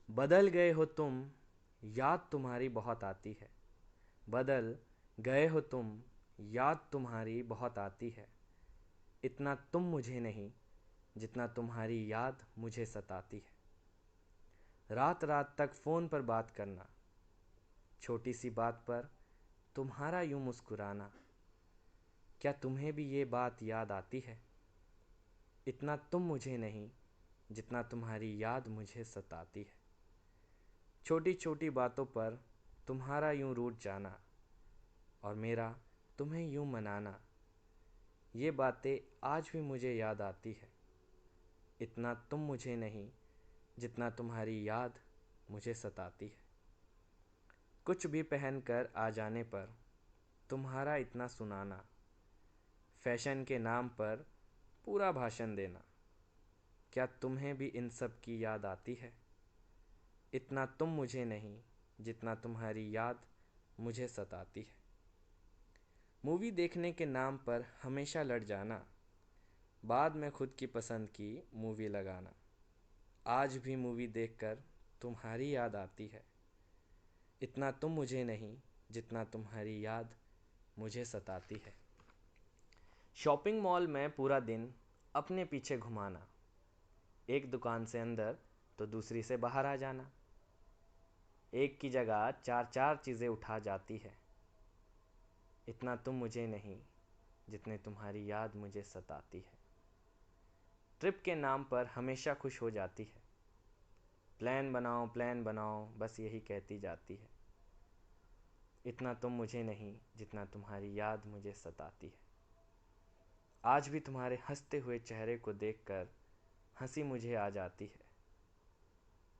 बदल गए हो तुम, याद तुम्हारी बहुत आती है। बदल गए हो तुम, याद तुम्हारी बहुत आती है। इतना तुम मुझे नहीं, जितना तुम्हारी याद मुझे सताती है। रात रात तक फ़ोन पर बात करना, छोटी सी बात पर तुम्हारा यूं मुस्कुराना। क्या तुम्हें भी ये बात याद आती है? इतना तुम मुझे नहीं, जितना तुम्हारी याद मुझे सताती है। छोटी छोटी बातों पर तुम्हारा यूं रूठ जाना और मेरा तुम्हें यूं मनाना, ये बातें आज भी मुझे याद आती है। इतना तुम मुझे नहीं, जितना तुम्हारी याद मुझे सताती है। कुछ भी पहन कर आ जाने पर तुम्हारा इतना सुनाना, फैशन के नाम पर पूरा भाषण देना। क्या तुम्हें भी इन सब की याद आती है? इतना तुम मुझे नहीं, जितना तुम्हारी याद मुझे सताती है। मूवी देखने के नाम पर हमेशा लड़ जाना, बाद में खुद की पसंद की मूवी लगाना। आज भी मूवी देखकर तुम्हारी याद आती है। इतना तुम मुझे नहीं, जितना तुम्हारी याद मुझे सताती है। शॉपिंग मॉल में पूरा दिन अपने पीछे घुमाना, एक दुकान से अंदर तो दूसरी से बाहर आ जाना। एक की जगह चार चार चीज़ें उठा जाती है। इतना तुम मुझे नहीं, जितने तुम्हारी याद मुझे सताती है। ट्रिप के नाम पर हमेशा खुश हो जाती है। प्लान बनाओ बस यही कहती जाती है। इतना तुम मुझे नहीं, जितना तुम्हारी याद मुझे सताती है। आज भी तुम्हारे हंसते हुए चेहरे को देखकर हंसी मुझे आ जाती है।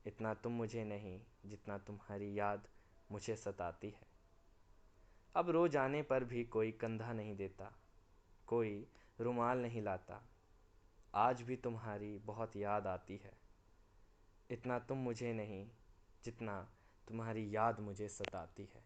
इतना तुम मुझे नहीं, जितना तुम्हारी याद मुझे सताती है। अब रो जाने पर भी कोई कंधा नहीं देता, कोई रुमाल नहीं लाता। आज भी तुम्हारी बहुत याद आती है। इतना तुम मुझे नहीं, जितना तुम्हारी याद मुझे सताती है।